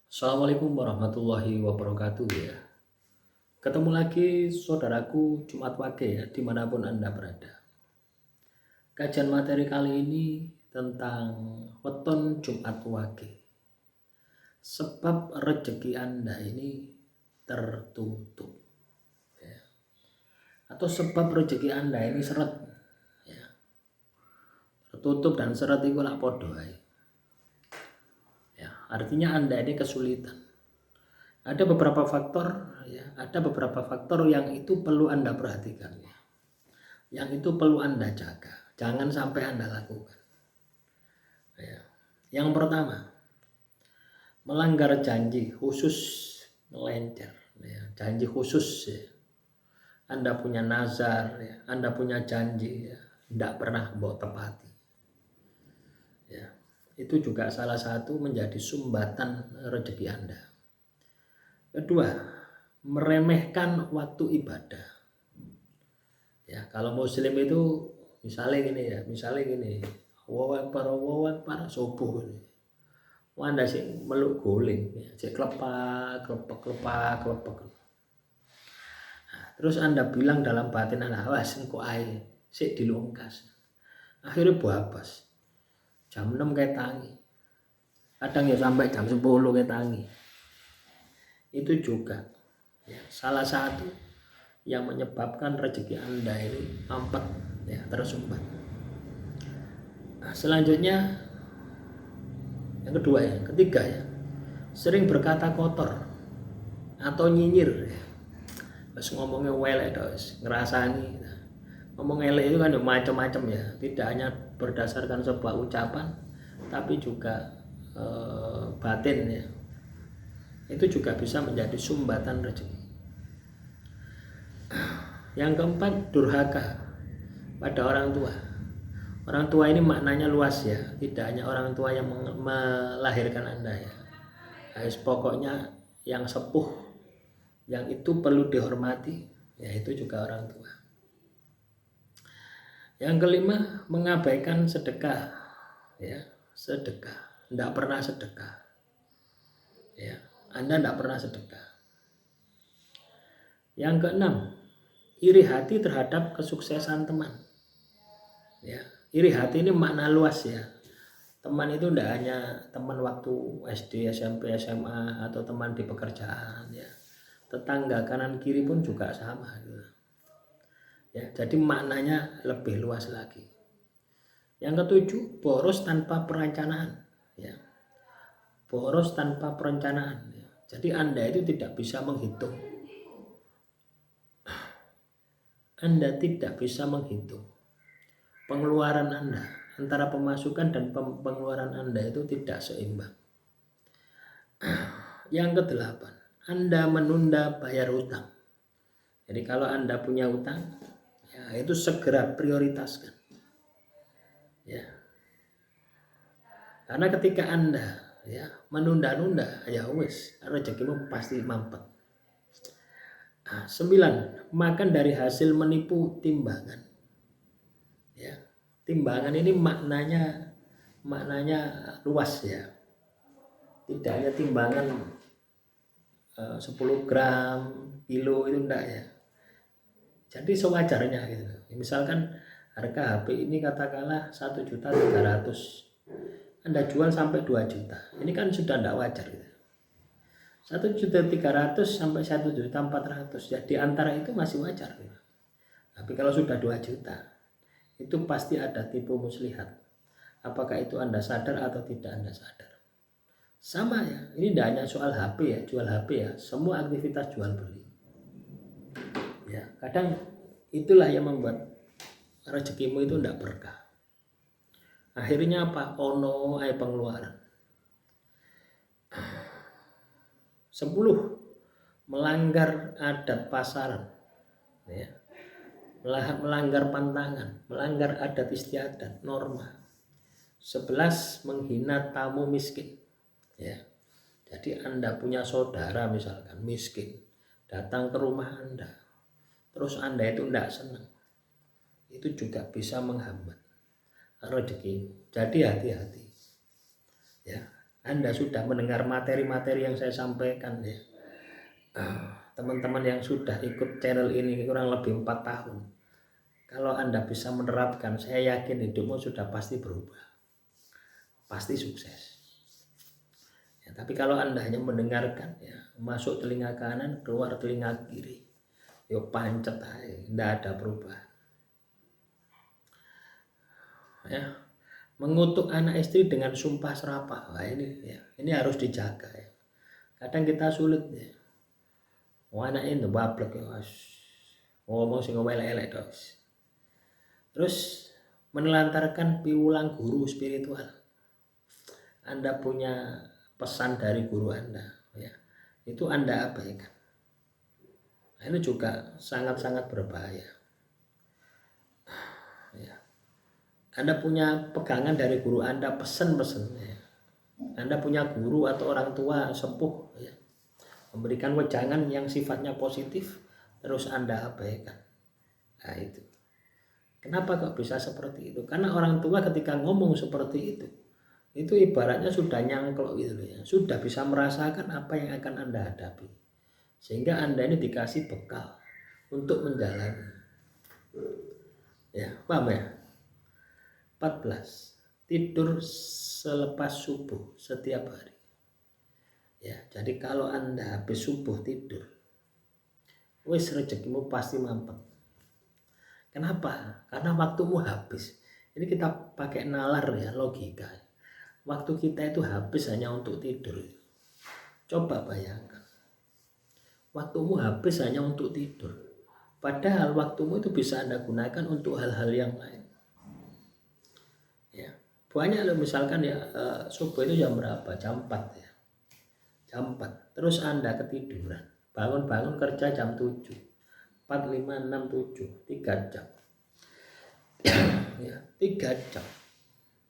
Assalamualaikum warahmatullahi wabarakatuh ya. Ketemu lagi saudaraku Jumat Wage ya, dimanapun Anda berada. Kajian materi kali ini tentang weton Jumat Wage. Sebab rezeki Anda ini tertutup. Ya. Atau sebab rezeki Anda ini seret. Ya. Tertutup dan seret itu lah podo. Ya. Artinya Anda ini kesulitan. Ada beberapa faktor ya, ada beberapa faktor yang itu perlu Anda perhatikan ya. Yang itu perlu Anda jaga, jangan sampai Anda lakukan ya. Yang pertama, melanggar janji khusus melenceng ya. Janji khusus ya. Anda punya nazar ya, Anda punya janji ya, tidak pernah bawa tepati ya. Itu juga salah satu menjadi sumbatan rezeki Anda. Kedua, meremehkan waktu ibadah. Ya, kalau muslim itu misalnya gini, Allahu Akbar subuh ini. Wanda sih meluk guling, ya, cek klepak. Nah, terus Anda bilang dalam batin Anda, "Awas engko ae, sik dilungkas." Akhirnya buabas. Jam 6 kayak tangi. Kadang ya sampai jam 10 kayak tangi. Itu juga ya, salah satu yang menyebabkan rezeki Anda ini mampet ya, tersumbat. Nah, selanjutnya yang kedua ya, ketiga ya, sering berkata kotor atau nyinyir ya. Terus ngomongnya welek terus ngerasani. Ngomong elek itu kan macam-macam ya, tidak hanya berdasarkan sebuah ucapan tapi juga batin ya. Itu juga bisa menjadi sumbatan rezeki. Yang keempat, durhaka pada orang tua. Orang tua ini maknanya luas ya, tidak hanya orang tua yang melahirkan Anda ya. Pokoknya yang sepuh, yang itu perlu dihormati, ya itu juga orang tua. Yang kelima, mengabaikan sedekah ya, sedekah, tidak pernah sedekah ya, Anda tidak pernah sedekah. Yang keenam, iri hati terhadap kesuksesan teman ya. Iri hati ini makna luas ya. Teman itu tidak hanya teman waktu SD, SMP, SMA atau teman di pekerjaan ya. Tetangga kanan kiri pun juga sama gitu. Ya, jadi maknanya lebih luas lagi. Yang ketujuh, boros tanpa perencanaan ya. Boros tanpa perencanaan ya. Jadi Anda itu tidak bisa menghitung. Anda tidak bisa menghitung pengeluaran Anda, antara pemasukan dan pengeluaran Anda itu tidak seimbang. Yang kedelapan, Anda menunda bayar hutang. Jadi kalau Anda punya hutang, ya itu segera prioritaskan. Ya. Karena ketika Anda ya menunda-nunda, ya wis, rezekimu pasti mampet. Nah, 9, makan dari hasil menipu timbangan. Ya. Timbangan ini maknanya luas ya. Tidak hanya timbangan 10 gram, kilo itu enggak ya. Jadi sewajarnya gitu. Misalkan harga HP ini katakanlah 1.300.000. Anda jual sampai 2 juta. Ini kan sudah enggak wajar gitu. 1.300.000 sampai 1.400.000 ya, di antara itu masih wajar gitu. Tapi kalau sudah 2 juta, itu pasti ada tipu muslihat. Apakah itu Anda sadar atau tidak Anda sadar? Sama ya, ini tidak hanya soal HP ya, jual HP ya, semua aktivitas jual beli. Ya, kadang itulah yang membuat rezekimu itu tidak berkah. Akhirnya apa? Ono pengeluaran. 10, melanggar adat pasaran. Ya. Melanggar pantangan, melanggar adat istiadat, norma. 11, menghina tamu miskin. Ya. Jadi Anda punya saudara misalkan miskin, datang ke rumah Anda, terus Anda itu tidak senang, itu juga bisa menghambat rezeki. Jadi hati-hati ya. Anda sudah mendengar materi-materi yang saya sampaikan ya. Teman-teman yang sudah ikut channel ini kurang lebih 4 tahun. Kalau Anda bisa menerapkan, saya yakin hidupmu sudah pasti berubah. Pasti sukses. Ya, tapi kalau Anda hanya mendengarkan ya, masuk telinga kanan, keluar telinga kiri. Yo pancet aja, enggak ada perubahan. Ya. Mengutuk anak istri dengan sumpah serapah. Wah, ini harus dijaga ya. Kadang kita sulit ya. Anak ini bablek ya, ngomong sing elek-elek terus. Terus menelantarkan piwulang guru spiritual. Anda punya pesan dari guru Anda ya. Itu Anda abaikan. Nah, ini juga sangat-sangat berbahaya. Ya. Anda punya pegangan dari guru Anda, pesan-pesan ya. Anda punya guru atau orang tua sepuh ya, memberikan wejangan yang sifatnya positif, terus Anda abaikan. Nah itu. Kenapa kok bisa seperti itu? Karena orang tua ketika ngomong seperti itu ibaratnya sudah nyangklok gitu ya, sudah bisa merasakan apa yang akan Anda hadapi. Sehingga Anda ini dikasih bekal untuk menjalani. Ya, paham ya? 14. Tidur selepas subuh setiap hari. Ya, jadi kalau Anda habis subuh tidur, wis rezekimu pasti mampet. Kenapa? Karena waktumu habis. Ini kita pakai nalar ya, logika. Waktu kita itu habis hanya untuk tidur. Coba bayangkan. Waktumu habis hanya untuk tidur. Padahal waktumu itu bisa Anda gunakan untuk hal-hal yang lain. Ya. Banyak loh misalkan ya subuh itu jam berapa? Jam 4 ya. Jam 4. Terus Anda ketiduran. Bangun-bangun kerja jam 7. 4, 5, 6, 7. 3 jam. Ya, 3 jam.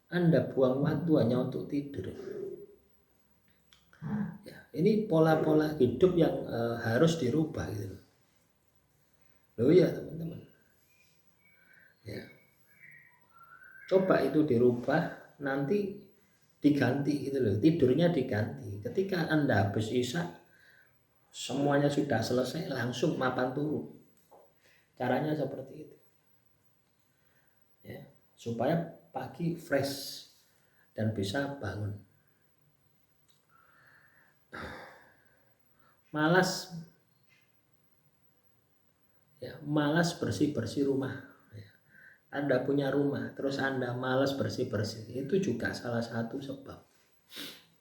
Anda buang waktu hanya untuk tidur. Ya, ini pola-pola hidup yang harus dirubah gitu. Loh ya teman-teman. Ya. Coba itu dirubah, nanti diganti gitu loh. Tidurnya diganti. Ketika Anda habis isya, semuanya sudah selesai, langsung mapan turun. Caranya seperti itu. Ya, supaya pagi fresh dan bisa bangun. Malas bersih-bersih rumah. Anda punya rumah, terus Anda malas bersih-bersih, itu juga salah satu sebab.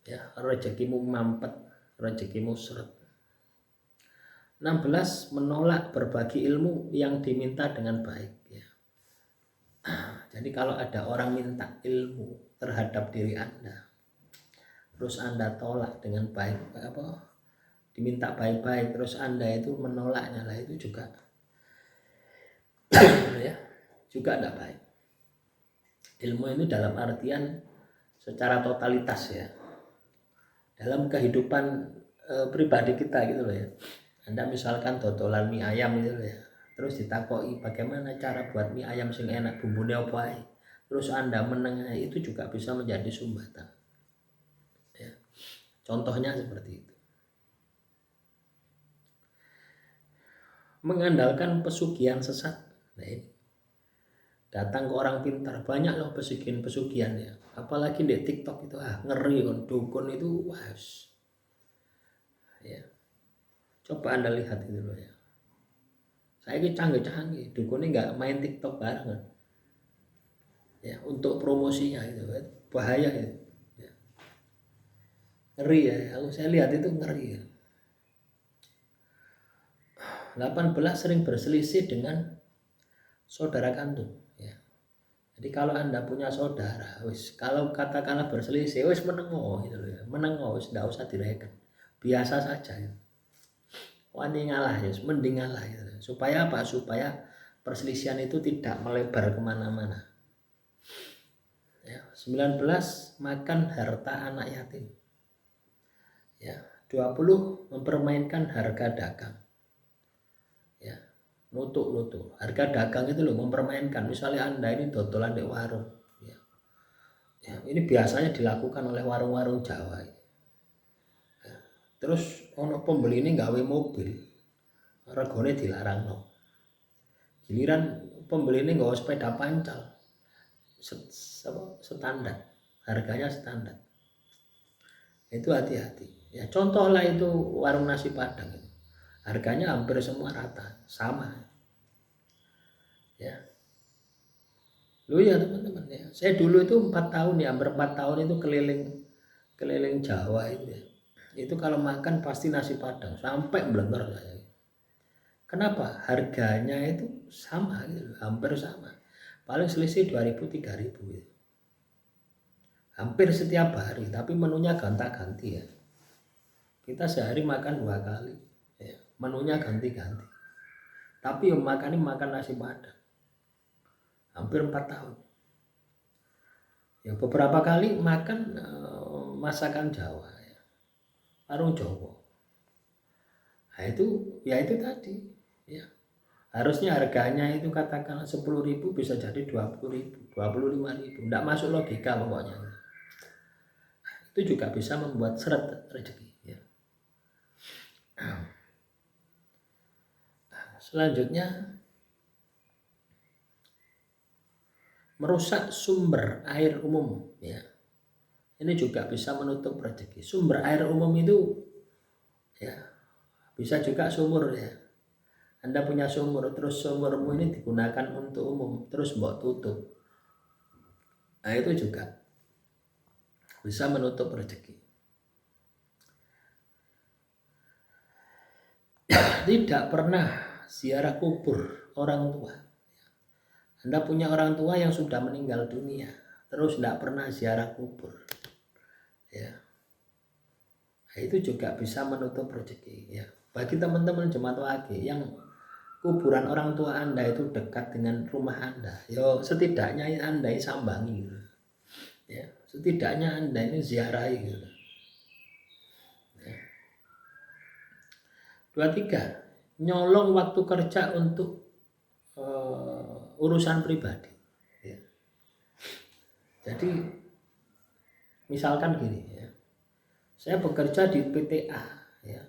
Ya, rezekimu mampet, rezekimu seret. 16. Menolak berbagi ilmu yang diminta dengan baik. Ya. Jadi kalau ada orang minta ilmu terhadap diri Anda, terus Anda tolak dengan baik, diminta baik-baik, terus Anda itu menolaknya, lah itu juga ya, juga tidak baik. Ilmu ini dalam artian secara totalitas ya, dalam kehidupan pribadi kita gitu loh ya. Anda misalkan dodolan mie ayam gitu loh ya, terus ditakoi bagaimana cara buat mie ayam sing enak, bumbunya apa ae, terus Anda menengahi, itu juga bisa menjadi sumbatan ya. Contohnya seperti itu. Mengandalkan pesugihan sesat. Nah ini datang ke orang pintar, banyak loh pesugihan ya, apalagi di TikTok itu ngeri kan, dukun itu ya. Coba Anda lihat itu loh ya. Saya ini canggih-canggih, dukunnya nggak main TikTok barengan. Ya, untuk promosinya itu bahaya itu. Ya. Ngeri ya, saya lihat itu ngeri ya. 18. Sering berselisih dengan saudara kandung ya. Jadi kalau Anda punya saudara, kalau katakanlah berselisih, menengo gitu loh ya. Menengo, enggak usah direken. Biasa saja ya. Wani ngalah ya, mending ngalah gitu. Supaya apa? Supaya perselisihan itu tidak melebar kemana-mana. Ya, 19. Makan harta anak yatim. Ya, 20. Mempermainkan harga dagang. Ya, nutuk. Harga dagang itu loh, mempermainkan. Misalnya Anda ini dodolan di warung. Ya. Ya, ini biasanya dilakukan oleh warung-warung Jawa. Ya. Terus ono pembeli ini gawe mobil, regone dilarang no. Giliran pembeli ini gawe sepeda pancal, standar, harganya standar. Itu hati-hati. Ya contoh lah itu warung nasi Padang itu. Harganya hampir semua rata, sama. Ya. Lu ya teman-teman ya. Saya dulu itu 4 tahun ya, hampir 4 tahun itu keliling Jawa itu ya. Itu kalau makan pasti nasi Padang sampai blenger saya. Kenapa? Harganya itu sama gitu, hampir sama. Paling selisih 2.000 3.000 gitu. Hampir setiap hari, tapi menunya gonta-ganti ya. Kita sehari makan 2 kali. Ya, menunya ganti-ganti. Tapi yang makan nasi Padang. Hampir 4 tahun. Ya beberapa kali makan masakan Jawa ya. Warung Jawa. Nah itu ya itu tadi ya. Harusnya harganya itu katakanlah 10.000 bisa jadi 20.000, 25.000. Enggak masuk logika pokoknya. Itu juga bisa membuat seret rezeki ya. Selanjutnya merusak sumber air umum ya. Ini juga bisa menutup rezeki. Sumber air umum itu ya bisa juga sumur ya. Anda punya sumur, terus sumurmu ini digunakan untuk umum, terus mbok tutup. Nah itu juga bisa menutup rezeki. Tidak pernah ziarah kubur orang tua. Anda punya orang tua yang sudah meninggal dunia, terus tidak pernah ziarah kubur. Ya. Nah, itu juga bisa menutup rezeki ya. Bagi teman-teman jemaat wage yang kuburan orang tua Anda itu dekat dengan rumah Anda, yo setidaknya Anda sambangi gitu. Ya, setidaknya Anda ini ziarahi gitu. Ya. 23, nyolong waktu kerja untuk urusan pribadi. Ya. Jadi misalkan gini ya, saya bekerja di PTA ya.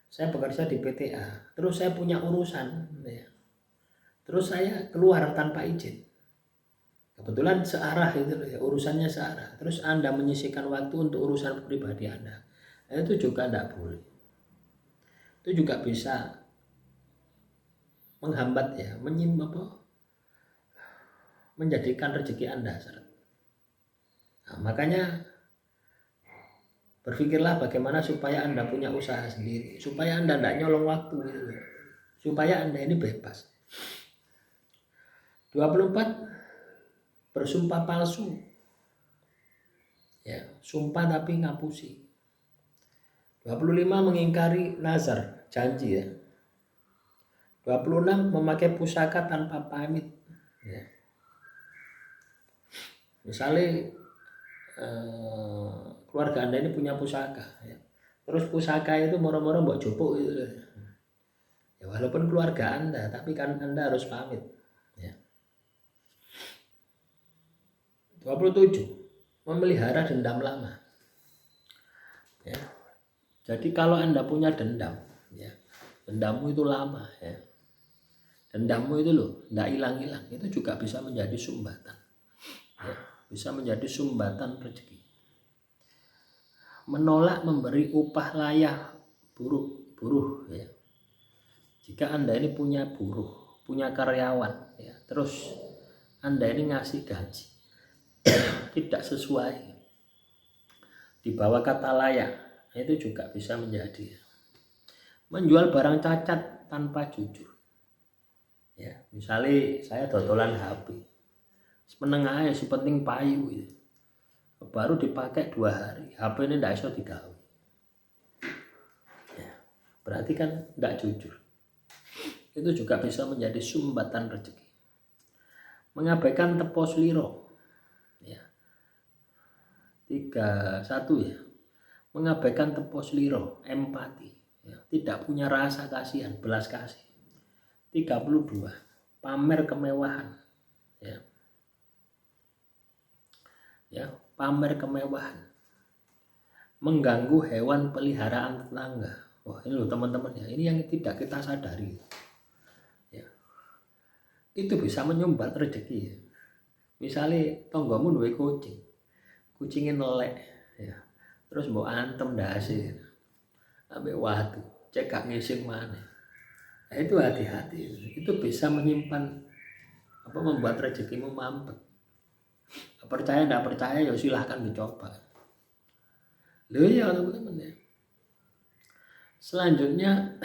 Saya bekerja di PTA, terus saya punya urusan ya. Terus saya keluar tanpa izin. Kebetulan searah itu ya, urusannya searah. Terus Anda menyisihkan waktu untuk urusan pribadi Anda. Nah, itu juga tidak boleh. Itu juga bisa menghambat ya, menjadikan rezeki Anda seret. Nah, makanya berpikirlah bagaimana supaya Anda punya usaha sendiri, supaya Anda tidak nyolong waktu gitu. Supaya Anda ini bebas. 24, bersumpah palsu. Ya, sumpah tapi ngapusi. 25, mengingkari nazar, janji ya. 26, memakai pusaka tanpa pamit. Ya. Misalnya keluarga Anda ini punya pusaka ya. Terus pusaka itu moro-moro mbok jupuk gitu. Ya walaupun keluarga Anda, tapi kan Anda harus pamit ya. 27, memelihara dendam lama. Ya. Jadi kalau Anda punya dendam ya, dendammu itu lama ya. Dendammu itu loh, enggak hilang-hilang, itu juga bisa menjadi sumbatan. Ya, bisa menjadi sumbatan rezeki. Menolak memberi upah layak buruh ya. Jika Anda ini punya buruh, punya karyawan ya, terus Anda ini ngasih gaji tidak sesuai, di bawah kata layak, itu juga bisa menjadi ya. Menjual barang cacat tanpa jujur ya. Misalnya saya dodolan HP menengah ya, sepenting payu gitu. Baru dipakai 2 hari, HP ini tidak bisa digawe ya, berarti kan tidak jujur. Itu juga bisa menjadi sumbatan rezeki. Mengabaikan tepos liro ya. 31 ya, mengabaikan tepos liro, empati ya. Tidak punya rasa kasihan, belas kasih. 32, pamer kemewahan ya. ya, pamer kemewahan, mengganggu hewan peliharaan tetangga. Wah, ini loh teman-teman ya, ini yang tidak kita sadari. Ya, itu bisa menyumbat rezeki ya. Misalnya tonggomu duwe kucing, kucingnya nelek ya, terus mau antem dasi ambek watu, cek gak ngising mana. Nah, itu hati-hati, itu bisa menyimpan membuat rezekimu mampet. Percaya tidak percaya ya silahkan dicoba. Loh ya teman-teman ya. Selanjutnya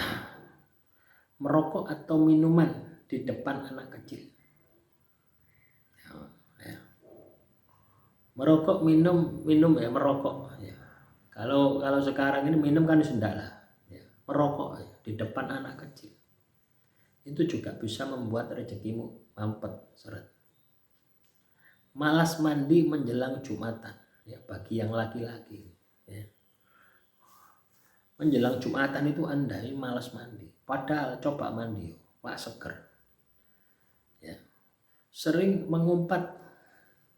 merokok atau minuman di depan anak kecil. Ya. Merokok, minum ya, merokok ya. Kalau sekarang ini minum kan sudah lah ya. Merokok ya, di depan anak kecil itu juga bisa membuat rezekimu mampet seret. Malas mandi menjelang Jumatan ya, bagi yang laki-laki ya. Menjelang Jumatan itu Anda ini malas mandi, padahal coba mandi Pak seger ya. Sering mengumpat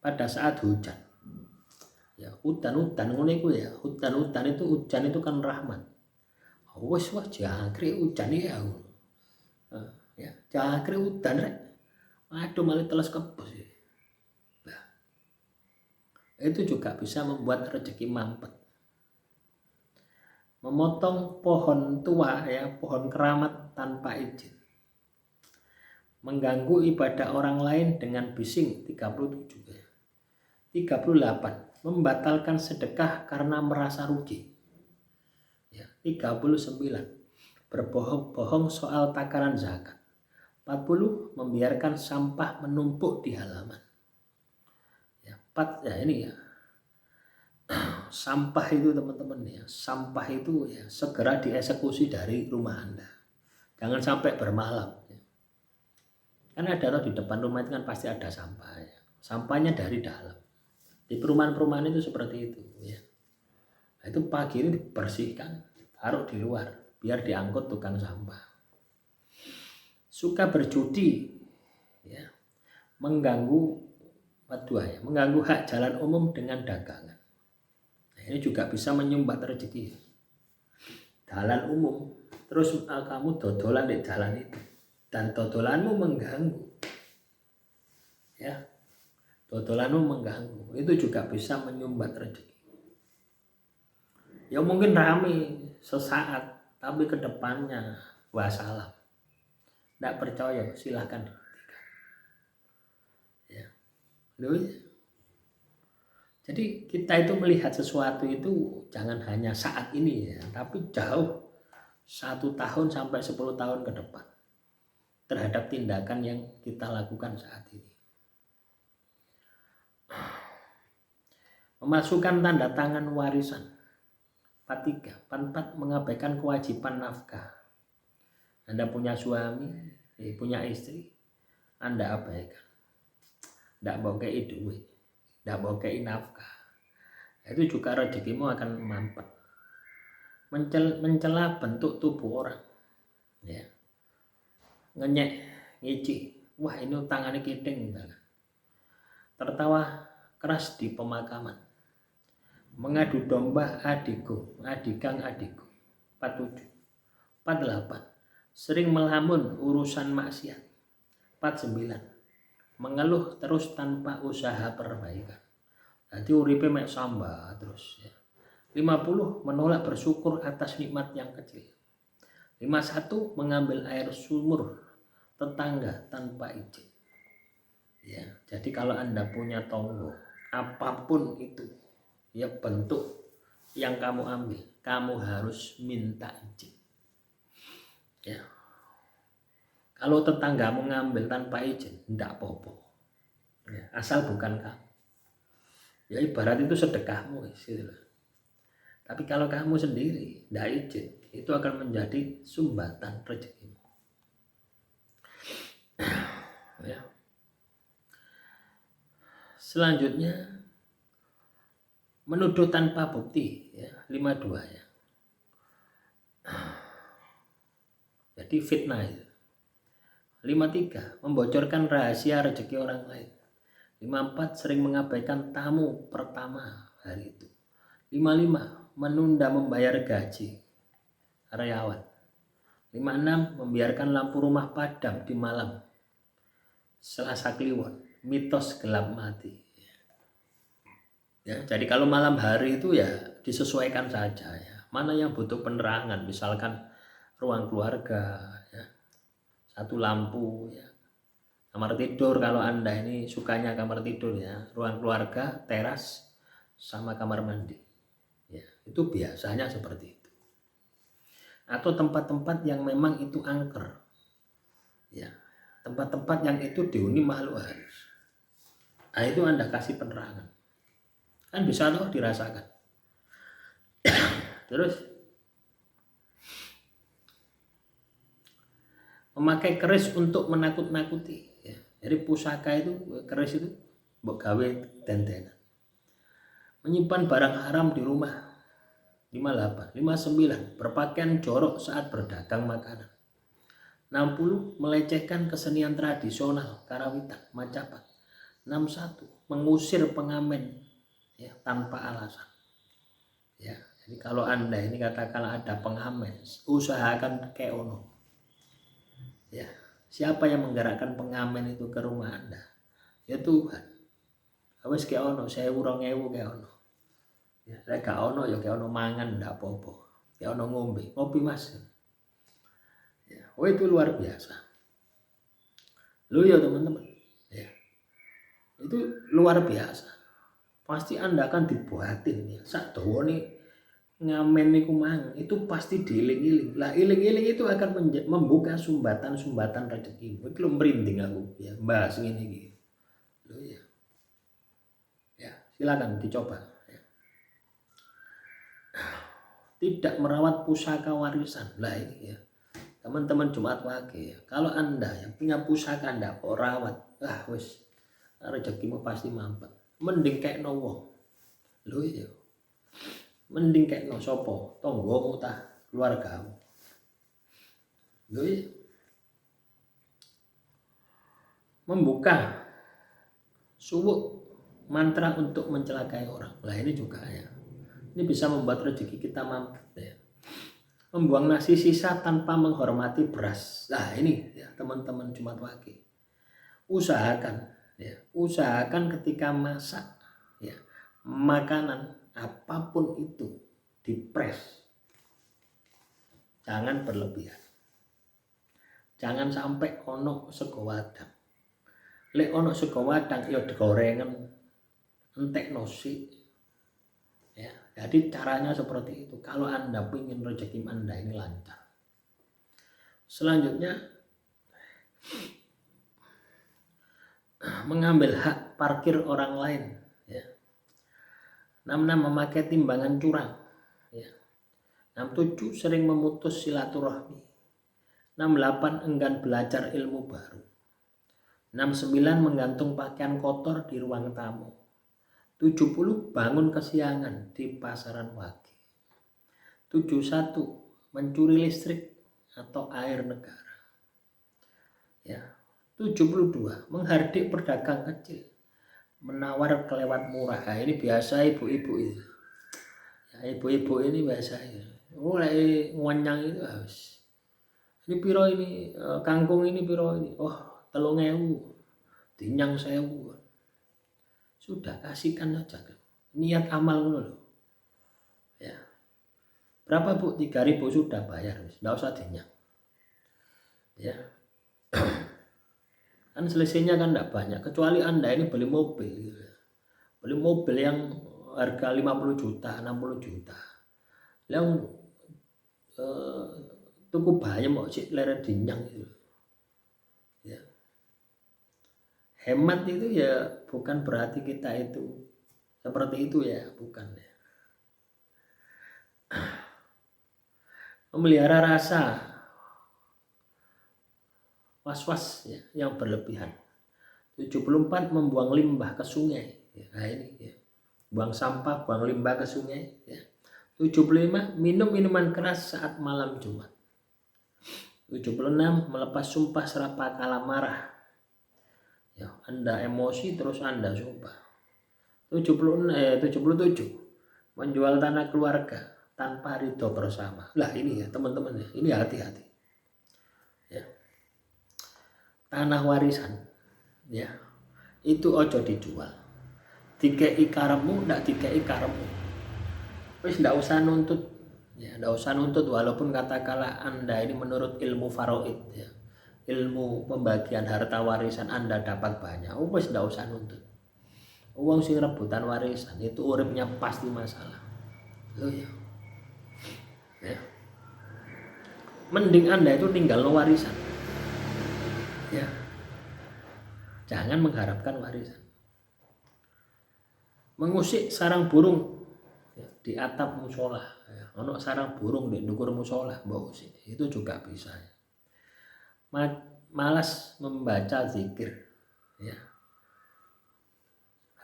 pada saat hujan ya, hutan ngono iku ya. Hutan itu, hujan itu kan rahmat. Wes wah jangkrik hujan ya. Ya, jangkrik hujan rek. Aduh malah teles kebos ya. Nah, itu juga bisa membuat rezeki mampet. Memotong pohon tua ya, pohon keramat tanpa izin. Mengganggu ibadah orang lain dengan bising 37 ya. 38. Membatalkan sedekah karena merasa rugi. Ya, 39. Berbohong-bohong soal takaran zakat. 40. Membiarkan sampah menumpuk di halaman. Ya, 4 ya ini ya. Sampah itu teman-teman ya, sampah itu ya segera dieksekusi dari rumah Anda. Jangan sampai bermalam ya. Kan ada di depan rumah itu kan pasti ada sampah ya. Sampahnya dari dalam. Di perumahan-perumahan itu seperti itu ya. Nah, itu pagi ini dibersihkan, taruh di luar biar diangkut tukang sampah. Suka berjudi ya, mengganggu hak jalan umum dengan dagangan. Nah, ini juga bisa menyumbat rezeki. Jalan umum, terus kamu dodolan di jalan itu dan dodolanmu mengganggu. Ya. Dodolanmu mengganggu, itu juga bisa menyumbat rezeki. Ya mungkin rame sesaat, tapi kedepannya wassalam. Tidak percaya, silahkan dibuktikan. Ya. Jadi kita itu melihat sesuatu itu jangan hanya saat ini ya, tapi jauh 1 tahun sampai 10 tahun ke depan terhadap tindakan yang kita lakukan saat ini. Memasukkan tanda tangan warisan. 43. 44. Mengabaikan kewajiban nafkah. Anda punya suami, punya istri, Anda abaikan. Tidak mau kei duit, tidak mau kei nafkah. Itu juga rezekimu akan mampet. Mencela bentuk tubuh orang. Ya. Ngenyek, ngicih. Wah ini tangannya kiting. Tertawa keras di pemakaman. Mengadu domba adikku, adikang adikku. 47. 48. Sering melamun urusan maksiat. 49. Mengeluh terus tanpa usaha perbaikan. Jadi uripe mek samba terus ya. 50. Menolak bersyukur atas nikmat yang kecil. 51. Mengambil air sumur tetangga tanpa izin. Ya, jadi kalau Anda punya tonggo, apapun itu ya bentuk yang kamu ambil, kamu harus minta izin. Ya. Kalau tetanggamu ngambil tanpa izin, tidak apa-apa. Ya, asal bukan kamu. Ya ibarat itu sedekahmu, gitu. Tapi kalau kamu sendiri tidak izin, itu akan menjadi sumbatan rezekimu. Ya. Selanjutnya menuduh tanpa bukti ya, 52 ya. Jadi fitnah itu. 53. Membocorkan rahasia rezeki orang lain. 54 sering mengabaikan tamu pertama hari itu. 55 menunda membayar gaji karyawan. 56 membiarkan lampu rumah padam di malam Selasa Kliwon, mitos gelap mati. Ya, jadi kalau malam hari itu ya disesuaikan saja ya. Mana yang butuh penerangan, misalkan ruang keluarga ya, satu lampu ya. Kamar tidur kalau Anda ini sukanya kamar tidur ya, ruang keluarga, teras sama kamar mandi. Ya, itu biasanya seperti itu. Atau tempat-tempat yang memang itu angker. Ya, tempat-tempat yang itu dihuni makhluk halus. Nah, itu Anda kasih penerangan. Kan bisa loh dirasakan. Terus memakai keris untuk menakut-nakuti ya. Jadi pusaka itu, keris itu mbok gawe dentenan. Menyimpan barang haram di rumah. 58, 59 berpakaian jorok saat berdagang makanan. 60 melecehkan kesenian tradisional karawitan Macapat. 61 mengusir pengamen ya, tanpa alasan. Ya, jadi kalau Anda ini katakanlah ada pengamen, usahakan kayak ono. Ya, siapa yang menggerakkan pengamen itu ke rumah Anda? Ya Tuhan. Wis kayak ono, 1000 2000 kayak ono. Ya, lek gak ono ya kayak ono mangan ndak apa-apa. Kayak ono ngombe, ngopi Mas. Ya, oh itu luar biasa. Lu ya teman-teman. Ya. Itu luar biasa. Pasti Anda akan dibuatin ya. Sak dawane ngamen niku mang, itu pasti diiling-iling. Lah iling-iling itu akan membuka sumbatan-sumbatan rezeki. Iki lho merinding aku ya, bahas ngene iki. Lho ya. Ya, silakan dicoba ya. Tidak merawat pusaka warisan. Lah ini ya. Teman-teman Jumat Wage ya. Kalau Anda yang punya pusaka Anda kok rawat, wis rezekimu pasti mampet. Mending kayak wong. Lho ya. Mending kayak sapa? Tanggamu ta, keluargamu. Lho ya. Membuka suwuk mantra untuk mencelakai orang. Lah ini juga ya. Ini bisa membuat rezeki kita mampet ya. Membuang nasi sisa tanpa menghormati beras. Nah ini ya teman-teman Jumat Wage. Usahakan ya, usahakan ketika masak ya, makanan apapun itu dipres. Jangan berlebihan. Jangan sampai ono sego wadang. Lek ono sego wadang ya digorengan entek nasi. Ya, jadi caranya seperti itu. Kalau Anda ingin rezeki Anda ini lancar. Selanjutnya mengambil hak parkir orang lain. Ya. 66 memakai timbangan curang. Ya. 67 sering memutus silaturahmi. 68 enggan belajar ilmu baru. 69 menggantung pakaian kotor di ruang tamu. 70 bangun kesiangan di pasaran Wage. 71 mencuri listrik atau air negara. Ya. 72 menghardik pedagang kecil, menawar kelewat murah. Nah, ini biasa ibu-ibu itu. Ya, ibu-ibu ini biasa ya. Mulai ngonyang itu harus. Ini piro ini kangkung ini piro ini. Oh 3.000. Dinyang 1.000. Sudah kasihkan saja. Niat amal dulu. Ya. Berapa Bu? 3.000 sudah bayar. Enggak usah dinyang. Ya. Kan selisihnya kan enggak banyak. Kecuali Anda ini beli mobil. Gitu. Beli mobil yang harga 50 juta, 60 juta. Yang tuku bayam mau cik leren dinyang gitu. Ya. Hemat itu ya bukan berarti kita itu seperti itu ya, bukan ya. Memelihara rasa was-was ya, yang berlebihan. 74 membuang limbah ke sungai. Ya, nah ini ya. Buang sampah, buang limbah ke sungai ya. 75 minum minuman keras saat malam Jumat. 76 melepas sumpah serapah kala marah. Ya, Anda emosi terus Anda sumpah. 77 menjual tanah keluarga tanpa ridho bersama. Lah ini ya teman-teman ya, ini hati-hati. Ya. Tanah warisan ya. Itu ojo dijual. Dikei karepmu ndak dikei karepmu. Wis ndak usah nuntut. Ya, ndak usah nuntut walaupun katakanlah Anda ini menurut ilmu faraid ya. Ilmu pembagian harta warisan Anda dapat banyak. Wis ndak usah nuntut. Uang sing rebutan warisan itu uripnya pasti masalah. Loh ya. Ya. Mending Anda itu tinggal warisan. Ya. Jangan mengharapkan warisan. Mengusik sarang burung ya, di atap musola. Ya. Ono sarang burung di ndukur musola, mbok usik. Itu juga bisa. Ya. Malas membaca zikir ya.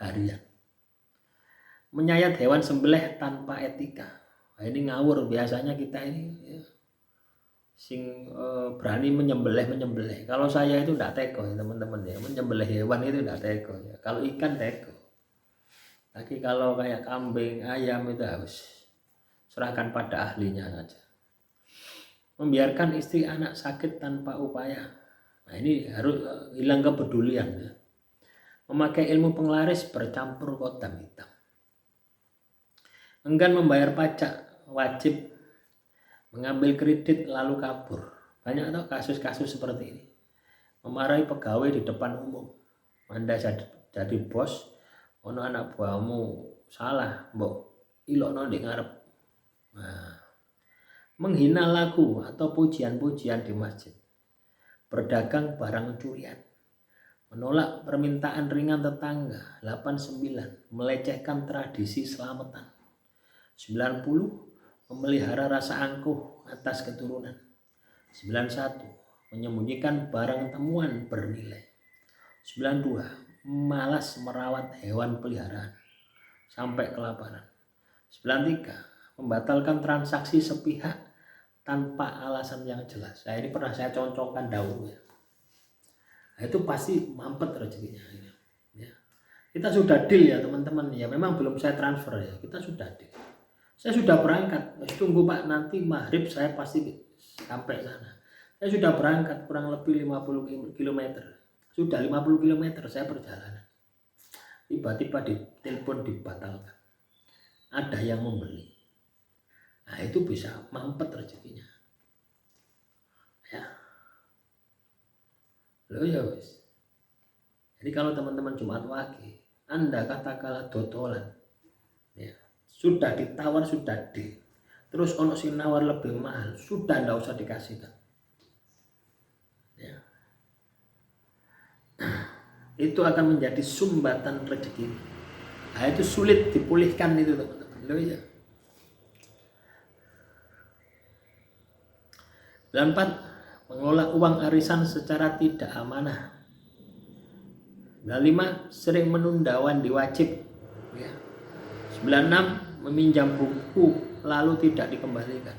Harian. Menyayat hewan sembelih tanpa etika. Nah, ini ngawur biasanya kita ini ya, berani menyembelih. Kalau saya itu tidak teko ya teman-teman ya, menyembelih hewan itu tidak teko ya. Kalau ikan teko. Tapi kalau kayak kambing, ayam itu harus serahkan pada ahlinya saja. Membiarkan istri anak sakit tanpa upaya. Nah ini harus hilang kepedulian ya. Memakai ilmu penglaris bercampur kodam hitam. Enggan membayar pajak, wajib mengambil kredit lalu kabur. Banyak tuh kasus-kasus seperti ini. Memarahi pegawai di depan umum. Anda jadi bos, ono anak buahmu salah, mbok ilokno ndek ngarep. Nah, menghina lagu atau pujian-pujian di masjid. Berdagang barang curian. Menolak permintaan ringan tetangga. 89. Melecehkan tradisi selamatan. 90. Memelihara rasa angkuh atas keturunan. 91. Menyembunyikan barang temuan bernilai. 92. Malas merawat hewan peliharaan sampai kelaparan. 93. Membatalkan transaksi sepihak tanpa alasan yang jelas. Nah, ini pernah saya contohkan dahulu ya. Nah, itu pasti mampet rezekinya ya. Kita sudah deal ya teman-teman ya. Memang belum saya transfer ya. Kita sudah deal. Saya sudah berangkat, tunggu Pak, nanti maghrib saya pasti sampai sana. Saya sudah berangkat kurang lebih 50 km. Sudah 50 km saya perjalanan. Tiba-tiba ditelepon dibatalkan. Ada yang membeli. Nah itu bisa mampet rezekinya. Ya. Loh ya wis. Jadi kalau teman-teman Jumat Wage, Anda katakanlah dodolan. Ya. Sudah ditawar, sudah terus ono sing nawar lebih mahal, sudah ndak usah dikasihkan ya. Itu akan menjadi sumbatan rezeki. Nah itu sulit dipulihkan itu teman-teman. Loh ya. 94. Mengelola uang arisan secara tidak amanah. 95. Sering menunda wandi wajib ya. 96. Meminjam buku lalu tidak dikembalikan.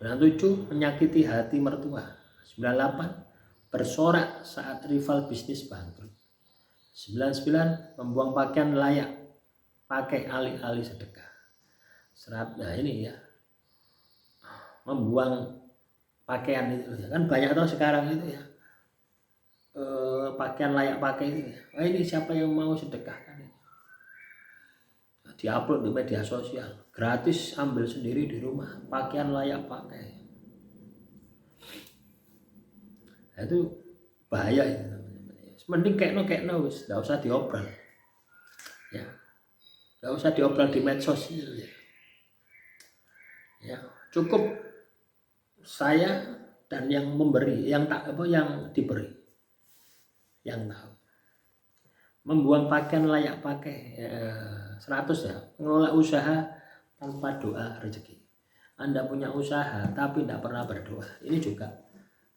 97. Menyakiti hati mertua. 98. Bersorak saat rival bisnis bangkrut. 99. Membuang pakaian layak pakai alih-alih sedekah. Nah ini ya, membuang pakaian itu ya. Kan banyak tuh sekarang itu ya, pakaian layak pakai itu ya. Ini siapa yang mau sedekahkan ini? Diupload di media sosial, gratis, ambil sendiri di rumah, pakaian layak pakai. Nah, itu bahaya itu teman-teman. Mending kayak no wis, nggak usah diobral, ya, nggak usah diobral di medsos itu ya. Ya, cukup saya dan yang memberi, yang diberi, yang tahu. Membuang pakaian layak pakai 100 ya. Mengelola usaha tanpa doa rezeki. Anda punya usaha tapi tidak pernah berdoa, ini juga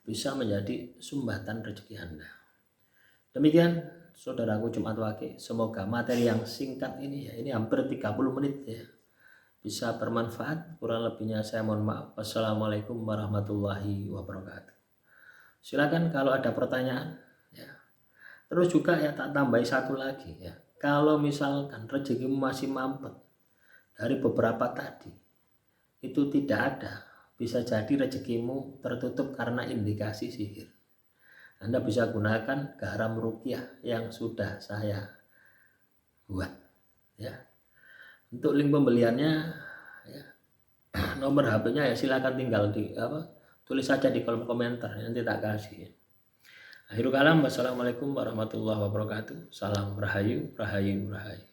bisa menjadi sumbatan rezeki Anda. Demikian saudaraku Jumat Wage, semoga materi yang singkat ini ya, ini hampir 30 menit ya, bisa bermanfaat. Kurang lebihnya saya mohon maaf. Wassalamualaikum warahmatullahi wabarakatuh. Silakan kalau ada pertanyaan ya. Terus juga ya tak tambahi satu lagi ya. Kalau misalkan rezekimu masih mampet dari beberapa tadi, itu tidak ada. Bisa jadi rezekimu tertutup karena indikasi sihir. Anda bisa gunakan garam ruqyah yang sudah saya buat ya. Untuk link pembeliannya ya, nomor HP-nya ya silakan tinggal tulis saja di kolom komentar, nanti tak kasih. Akhirul kalam, wassalamualaikum warahmatullahi wabarakatuh. Salam rahayu, rahayu, rahayu.